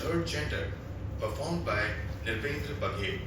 third gender, performed by Nilpendra Baghel.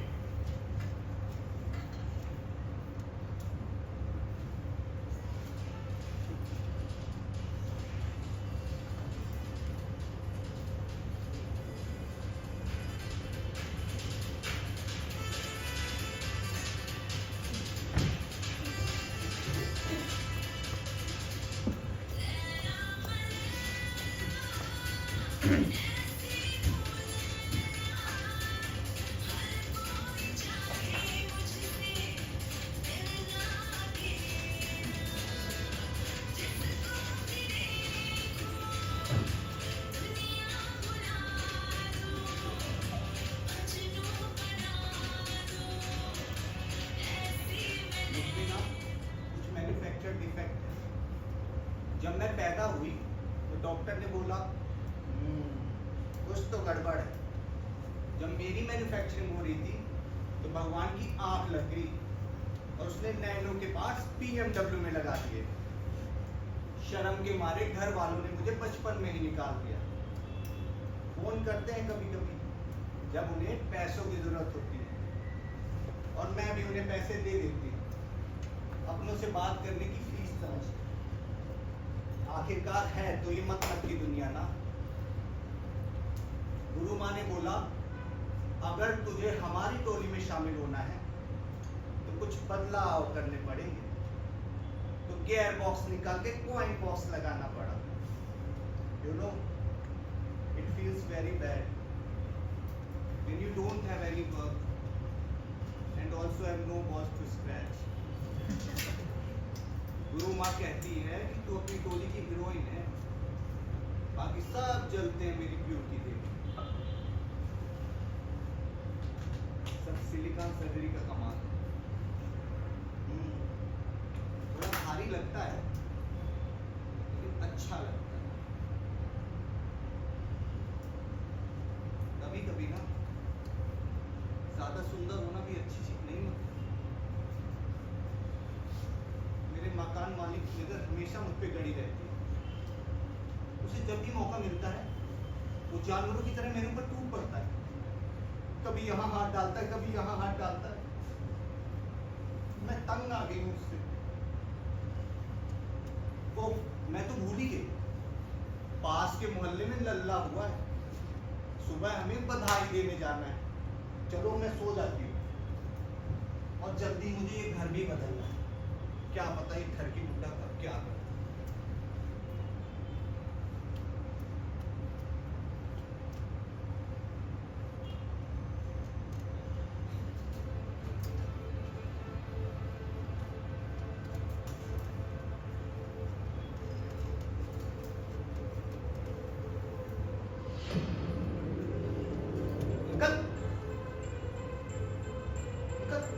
मुझमें ना कुछ मैन्युफैक्चर डिफेक्ट है। जब मैं पैदा हुई तो डॉक्टर ने बोला कुछ तो गड़बड़ है। जब मेरी मैन्युफैक्चरिंग हो रही थी तो भगवान की आंख लग गई और उसने नैनो के पास BMW में लगा दिए। शर्म के मारे घर वालों ने मुझे बचपन में ही निकाल दिया। फोन करते हैं कभी कभी जब उन्हें पैसों की जरूरत होती है और मैं भी उन्हें पैसे दे देती हूँ, अपनों से बात करने की फीस समझ। आखिरकार है तो ये मतलब की दुनिया ना। गुरु माँ ने बोला अगर तुझे हमारी टोली में शामिल होना है तो कुछ बदलाव करने पड़ेंगे। तो गियर बॉक्स निकाल के कॉइन बॉक्स लगाना पड़ा। You know it feels very bad when you don't have any work and also have no balls to scratch. गुरु माँ कहती है कि तू अपनी टोली की हीरोइन है, बाकी सब जलते हैं मेरी ब्यूटी देख। सब सिलिकॉन सर्जरी का कमाल है। थोड़ा भारी लगता है लेकिन अच्छा लगता है। कभी कभी ना ज्यादा सुंदर होना भी अच्छी चीज नहीं होती। मेरे मकान मालिक की नजर हमेशा मुझ पे गड़ी रहती है। उसे जब भी मौका मिलता है वो जानवरों की तरह मेरे ऊपर टूट पड़ता है। कभी यहाँ हाथ डालता है, कभी यहाँ हाथ डालता है। मैं तंग आ गई हूँ उससे। ओ मैं तो भूल ही गई, पास के मोहल्ले में लल्ला हुआ है। सुबह हमें बधाई देने जाना है। चलो मैं सो जाती हूँ और जल्दी मुझे ये घर भी बदलना है। क्या पता ये घर की बुड्ढा कब क्या करे।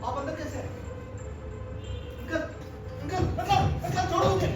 आप अंदर कैसे हैं? अंकल, अंकल, अंकल, अंकल छोड़ो मुझे।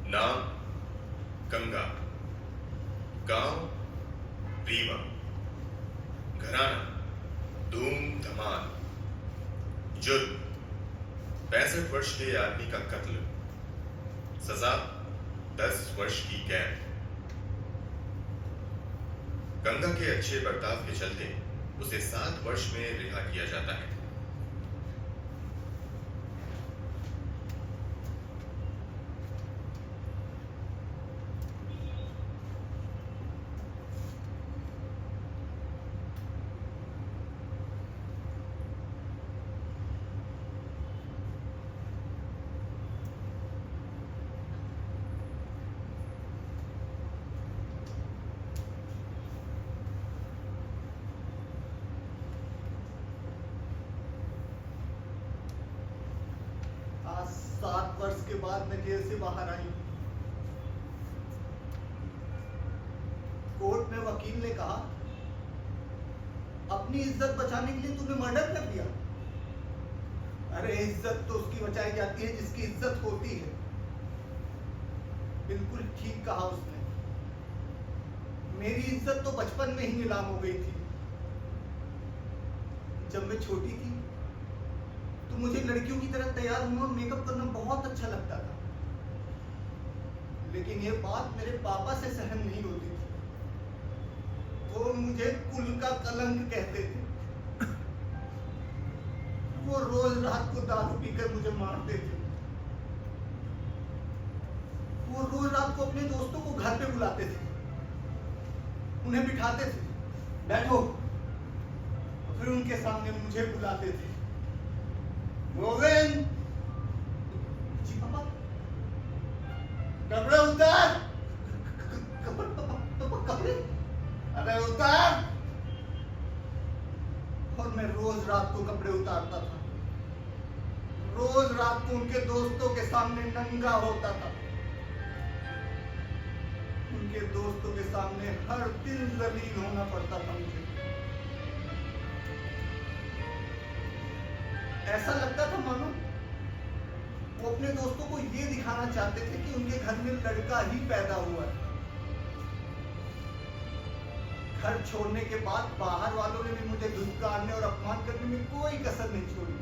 नाम गंगा, गांव रीवा, घराना धूम धमाल, जुर्म 65 वर्ष के आदमी का कत्ल, सजा 10 वर्ष की कैद। गंगा के अच्छे बर्ताव के चलते उसे 7 वर्ष में रिहा किया जाता है। आज 7 वर्ष के बाद मैं जेल से बाहर आई। कोर्ट में वकील ने कहा, अपनी इज्जत बचाने के लिए तूने मर्डर कर दिया। अरे इज्जत तो उसकी बचाई जाती है जिसकी इज्जत होती है। बिल्कुल ठीक कहा उसने। मेरी इज्जत तो बचपन में ही नीलाम हो गई थी। जब मैं छोटी थी तो मुझे लड़कियों की तरह तैयार होना और मेकअप करना बहुत अच्छा लगता था, लेकिन ये बात मेरे पापा से सहन नहीं होती थी। वो मुझे कुल का कलंक कहते थे। वो रोज रात को दारू पीकर मुझे मारते थे। वो रोज रात को अपने दोस्तों को घर पे बुलाते थे, उन्हें बिठाते थे, बैठो, फिर उनके सामने मुझे बुलाते थे। गोविंद जी, पापा कपड़े उतार। कपड़े, अरे उतार। और मैं रोज रात को कपड़े उतारता था। रोज रात को उनके दोस्तों के सामने नंगा होता था। उनके दोस्तों के सामने हर दिन जलील होना पड़ता था मुझे। ऐसा लगता था मानो वो अपने दोस्तों को ये दिखाना चाहते थे कि उनके घर में लड़का ही पैदा हुआ है। घर छोड़ने के बाद बाहर वालों ने भी मुझे धुतकारने और अपमान करने में कोई कसर नहीं छोड़ी।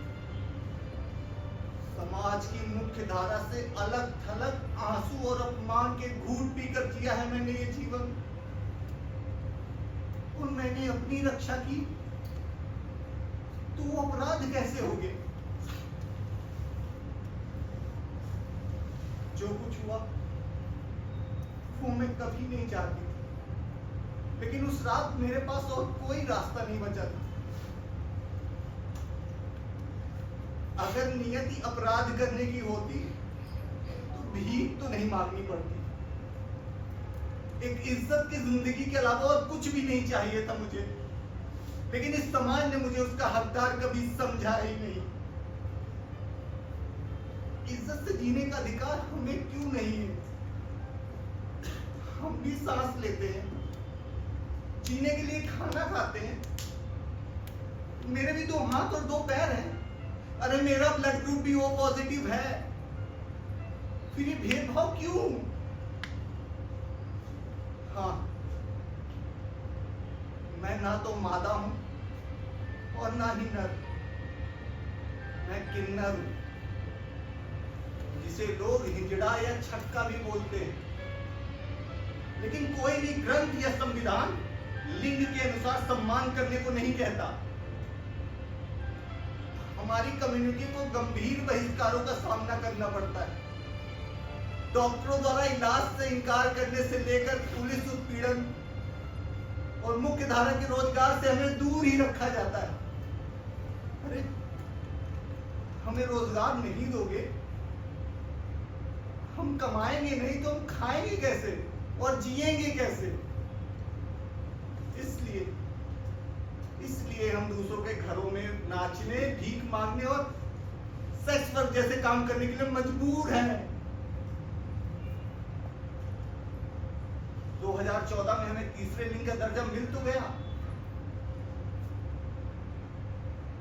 समाज की मुख्य धारा से अलग थलग आंसू और अपमान के घूंट पीकर जिया है मैंने ये जीवन। और मैंने अपनी रक्षा की तो वो अपराध कैसे हो गए? जो कुछ हुआ वो मैं कभी नहीं चाहती थी, लेकिन उस रात मेरे पास और कोई रास्ता नहीं बचा था। अगर नियति अपराध करने की होती तो भीख तो नहीं मांगनी पड़ती। एक इज्जत की जिंदगी के अलावा और कुछ भी नहीं चाहिए था मुझे, लेकिन इस समाज ने मुझे उसका हकदार कभी समझा ही नहीं। इज्जत से जीने का अधिकार हमें क्यों नहीं है? हम भी सांस लेते हैं, जीने के लिए खाना खाते हैं। मेरे भी 2 हाथ और 2 पैर हैं। अरे मेरा ब्लड ग्रुप भी O पॉजिटिव है, फिर ये भेदभाव क्यों? हाँ, मैं ना तो मादा हूं और ना ही नर। मैं किन्नर हूं, जिसे लोग हिजड़ा या छक्का भी बोलते हैं। लेकिन कोई भी ग्रंथ या संविधान लिंग के अनुसार सम्मान करने को नहीं कहता। हमारी कम्युनिटी को गंभीर बहिष्कारों का सामना करना पड़ता है। डॉक्टरों द्वारा इलाज से इनकार करने से लेकर पुलिस उत्पीड़न और मुख्य धारा के रोजगार से हमें दूर ही रखा जाता है। अरे हमें रोजगार नहीं दोगे, हम कमाएंगे नहीं तो हम खाएंगे कैसे और जिएंगे कैसे? इसलिए हम दूसरों के घरों में नाचने, भीख मांगने और सेक्स वर्क जैसे काम करने के लिए मजबूर हैं। 2014 में हमें तीसरे लिंग का दर्जा मिल तो गया,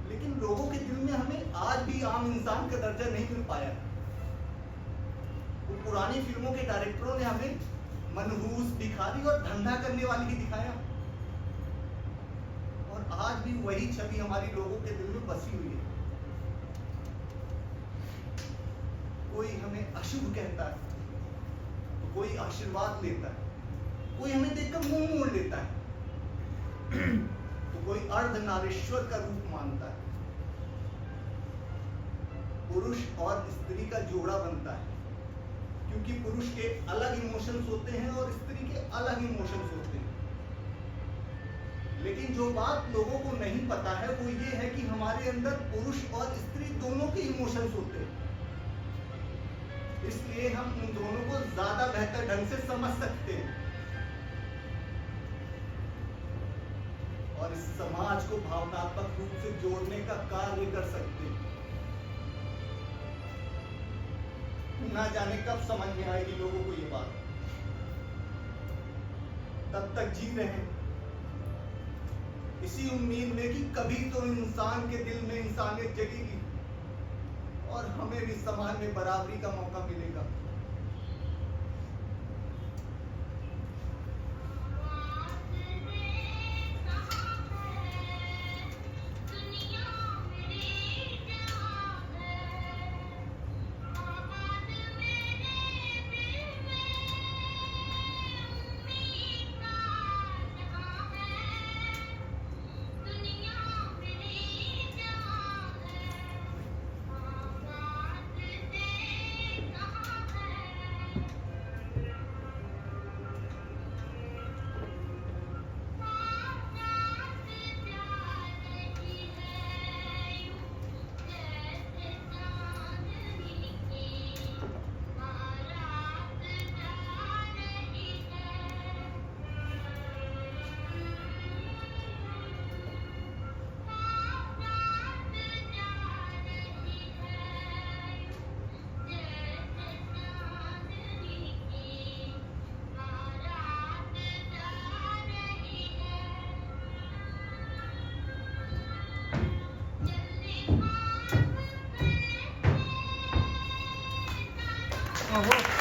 लेकिन लोगों के दिल में हमें आज भी आम इंसान का दर्जा नहीं मिल पाया। तो पुरानी फिल्मों के डायरेक्टरों ने हमें मनहूस, भिखारी और धंधा करने वाली ही दिखाया, और आज भी वही छवि हमारी लोगों के दिल में बसी हुई है। कोई हमें अशुभ कहता है तो कोई आशीर्वाद लेता है, कोई हमें देखकर मुंह मोड़ लेता है तो कोई अर्धनारीश्वर का रूप मानता है। पुरुष और स्त्री का जोड़ा बनता है, क्योंकि पुरुष के अलग इमोशंस होते हैं और स्त्री के अलग इमोशंस होते हैं। लेकिन जो बात लोगों को नहीं पता है वो ये है कि हमारे अंदर पुरुष और स्त्री दोनों के इमोशंस होते हैं, इसलिए हम उन दोनों को ज्यादा बेहतर ढंग से समझ सकते हैं और इस समाज को भावनात्मक रूप से जोड़ने का कार्य कर सकते हैं। ना जाने कब समझ में आएगी लोगों को ये बात, तब तक जी रहे हैं इसी उम्मीद में कि कभी तो इंसान के दिल में इंसानियत जगेगी और हमें भी समाज में बराबरी का मौका मिलेगा। ओहो